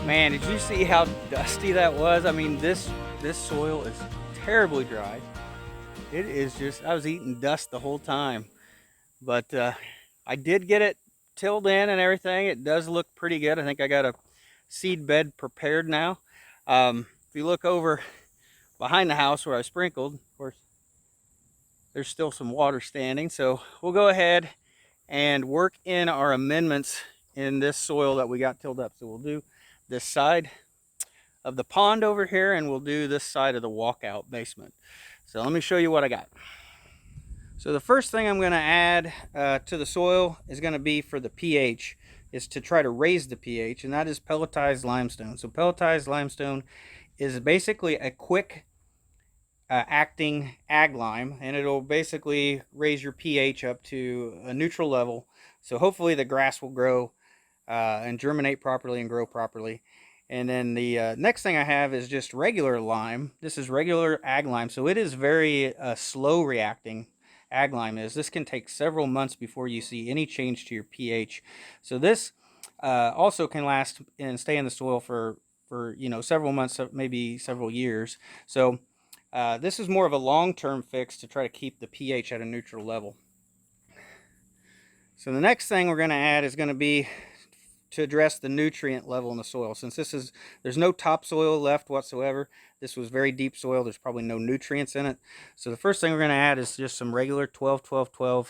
Man, did you see how dusty that was? I mean, this soil is terribly dry. It is just I was eating dust the whole time. But I did get it tilled in and everything. It does look pretty good. I think I got a seed bed prepared now. If you look over behind the house where I sprinkled, of course, there's still some water standing. So we'll go ahead and work in our amendments in this soil that we got tilled up. So we'll do this side of the pond over here, and we'll do this side of the walkout basement. So let me show you what I got. So the first thing I'm going to add to the soil is going to be for the pH, is to try to raise the pH, and that is pelletized limestone. So pelletized limestone is basically a quick acting ag lime, and it'll basically raise your pH up to a neutral level. So hopefully the grass will grow and germinate properly and grow properly. And then the next thing I have is just regular lime. This is regular ag lime, so it is very slow reacting. Ag lime is. This can take several months before you see any change to your pH. So this also can last and stay in the soil for several months, maybe several years. So this is more of a long-term fix to try to keep the pH at a neutral level. So the next thing we're going to add is going to be to address the nutrient level in the soil. Since there's no topsoil left whatsoever. This was very deep soil. There's probably no nutrients in it. So the first thing we're going to add is just some regular 12-12-12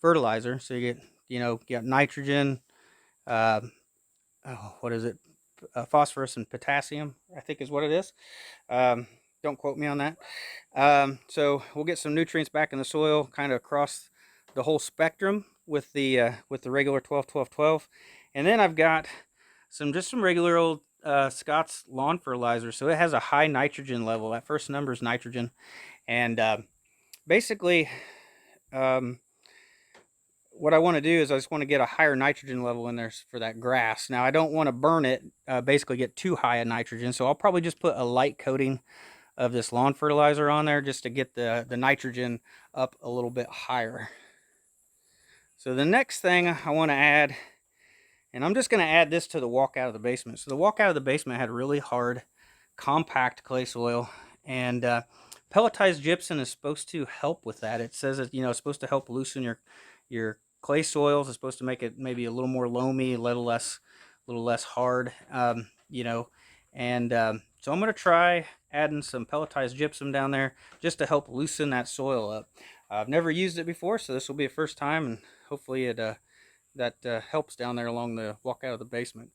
fertilizer. So you get nitrogen, what is it? Phosphorus and potassium, I think is what it is. Don't quote me on that. So we'll get some nutrients back in the soil, kind of across the whole spectrum with the regular 12-12-12. And then I've got some regular old Scott's lawn fertilizer. So it has a high nitrogen level. That first number is nitrogen. And basically what I want to do is I just want to get a higher nitrogen level in there for that grass. Now I don't want to burn it, basically get too high a nitrogen. So I'll probably just put a light coating of this lawn fertilizer on there just to get the nitrogen up a little bit higher. So the next thing I want to add, and I'm just going to add this to the walkout of the basement. So the walkout of the basement had really hard, compact clay soil, and pelletized gypsum is supposed to help with that. It says that it's supposed to help loosen your clay soils. It's supposed to make it maybe a little more loamy, a little less hard, and so I'm going to try adding some pelletized gypsum down there just to help loosen that soil up. I've never used it before, so this will be a first time, and hopefully it that helps down there along the walkout of the basement.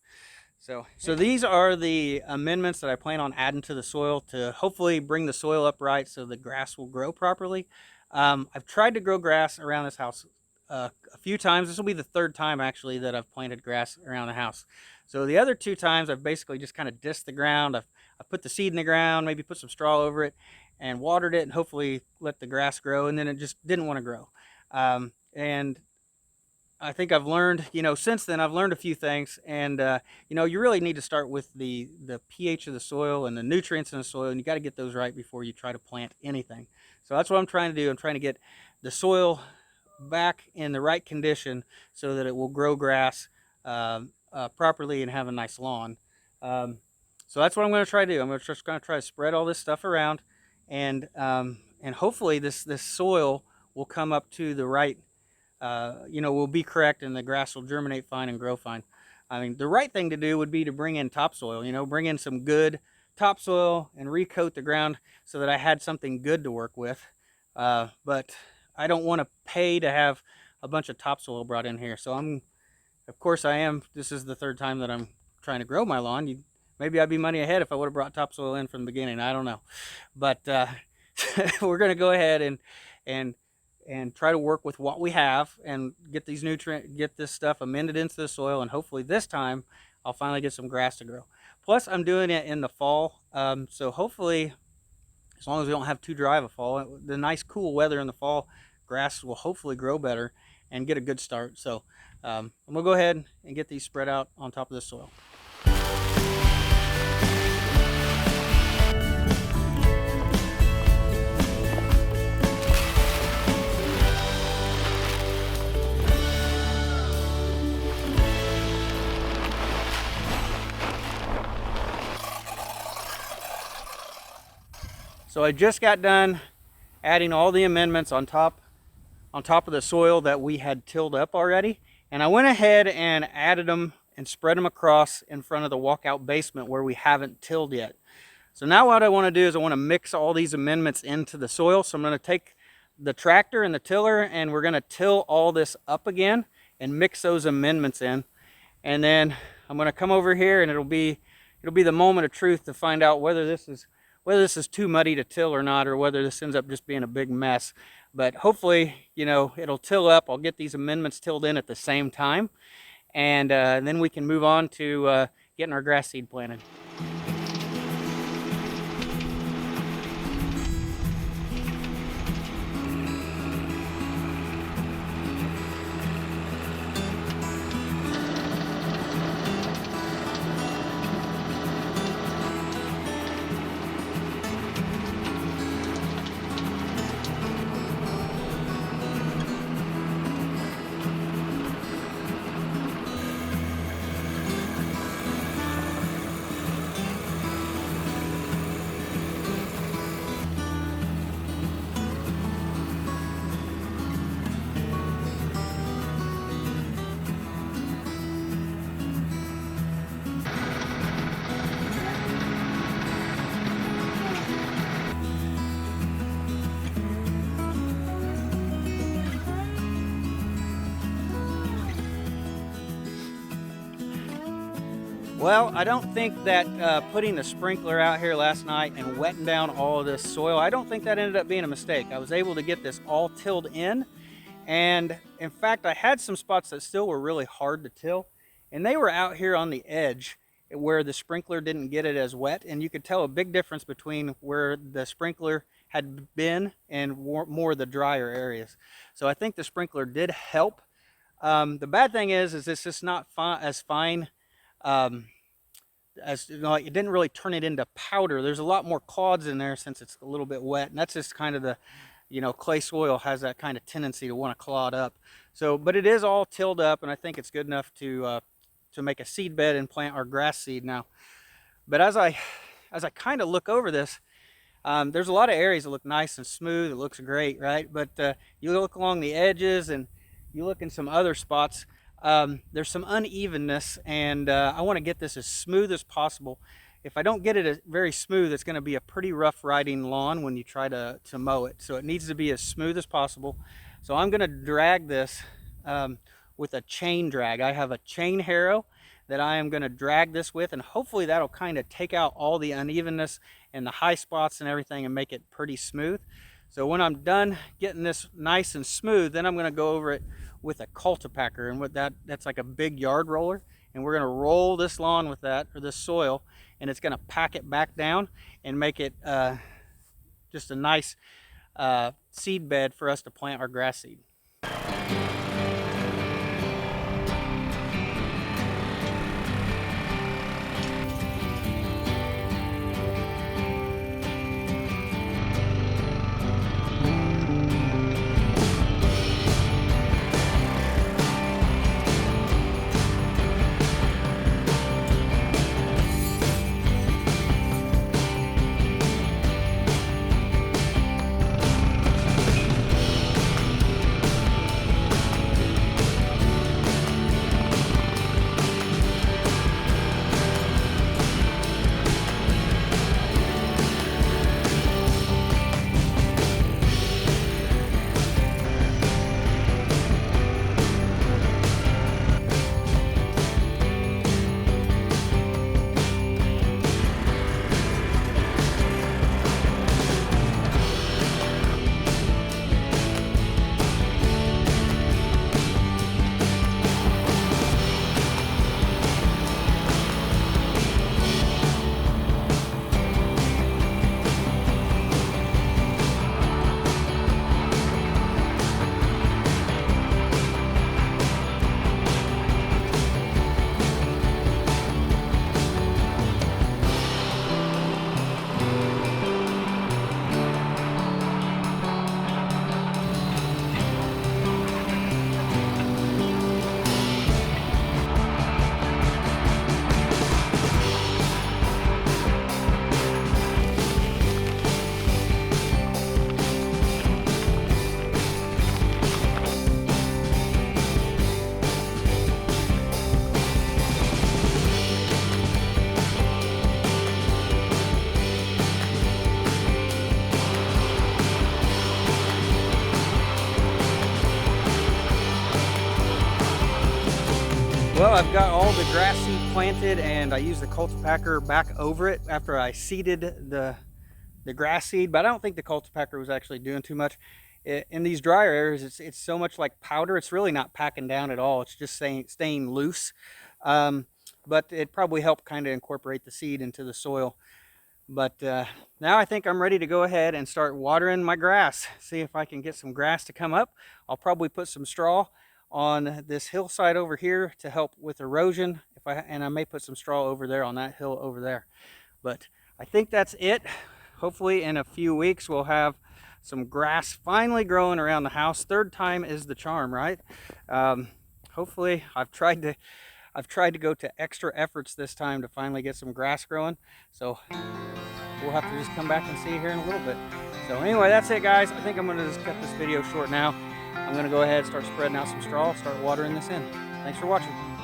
So these are the amendments that I plan on adding to the soil to hopefully bring the soil up right so the grass will grow properly. I've tried to grow grass around this house a few times. This will be the third time actually that I've planted grass around the house. So the other two times I've basically just kind of dissed the ground. I've put the seed in the ground, maybe put some straw over it, and watered it, and hopefully let the grass grow, and then it just didn't want to grow. And I think I've learned, since then I've learned a few things, and you really need to start with the pH of the soil and the nutrients in the soil, and you got to get those right before you try to plant anything. So that's what I'm trying to do. I'm trying to get the soil back in the right condition so that it will grow grass properly and have a nice lawn. So that's what I'm going to try to do. I'm just going to try to spread all this stuff around, and hopefully this soil will come up to the right, will be correct, and the grass will germinate fine and grow fine. I mean, the right thing to do would be to bring in topsoil, bring in some good topsoil and recoat the ground so that I had something good to work with. But I don't want to pay to have a bunch of topsoil brought in here. So this is the third time that I'm trying to grow my lawn. Maybe I'd be money ahead if I would have brought topsoil in from the beginning. I don't know. But we're going to go ahead and try to work with what we have and get this stuff amended into the soil, and hopefully this time I'll finally get some grass to grow. Plus I'm doing it in the fall, so hopefully, as long as we don't have too dry of a fall, the nice cool weather in the fall, grass will hopefully grow better and get a good start. So I'm gonna go ahead and get these spread out on top of the soil. So I just got done adding all the amendments on top of the soil that we had tilled up already. And I went ahead and added them and spread them across in front of the walkout basement where we haven't tilled yet. So now what I want to do is I want to mix all these amendments into the soil. So I'm going to take the tractor and the tiller and we're going to till all this up again and mix those amendments in. And then I'm going to come over here and it'll be the moment of truth to find out whether this is too muddy to till or not, or whether this ends up just being a big mess. But hopefully, you know, it'll till up. I'll get these amendments tilled in at the same time. And then we can move on to getting our grass seed planted. Well, I don't think that putting the sprinkler out here last night and wetting down all of this soil, I don't think that ended up being a mistake. I was able to get this all tilled in, and in fact I had some spots that still were really hard to till, and they were out here on the edge where the sprinkler didn't get it as wet, and you could tell a big difference between where the sprinkler had been and more of the drier areas. So I think the sprinkler did help. The bad thing is it's just not as fine as you know, it didn't really turn it into powder. There's a lot more clods in there since it's a little bit wet, and that's just kind of the, you know, clay soil has that kind of tendency to want to clod up. So, but it is all tilled up, and I think it's good enough to make a seed bed and plant our grass seed now. But as I kind of look over this, there's a lot of areas that look nice and smooth. It looks great, right? But you look along the edges and you look in some other spots, there's some unevenness, and I want to get this as smooth as possible. If I don't get it very smooth, it's going to be a pretty rough riding lawn when you try to mow it. So it needs to be as smooth as possible. So I'm going to drag this with a chain drag. I have a chain harrow that I am going to drag this with, and hopefully that'll kind of take out all the unevenness and the high spots and everything and make it pretty smooth. So when I'm done getting this nice and smooth, then I'm going to go over it with a cultipacker, and with that's like a big yard roller, and we're going to roll this lawn with that, or this soil, and it's going to pack it back down and make it just a nice seed bed for us to plant our grass seed. I've got all the grass seed planted, and I used the cultipacker back over it after I seeded the grass seed, but I don't think the cultipacker was actually doing too much. In these drier areas, it's so much like powder. It's really not packing down at all. It's just staying loose. But it probably helped kind of incorporate the seed into the soil. But now I think I'm ready to go ahead and start watering my grass. See if I can get some grass to come up. I'll probably put some straw on this hillside over here to help with erosion. And I may put some straw over there on that hill over there. But I think that's it. Hopefully in a few weeks we'll have some grass finally growing around the house. Third time is the charm, right? Hopefully I've tried to go to extra efforts this time to finally get some grass growing. So we'll have to just come back and see here in a little bit. So anyway, that's it, guys. I think I'm going to just cut this video short now. I'm going to go ahead and start spreading out some straw, start watering this in. Thanks for watching.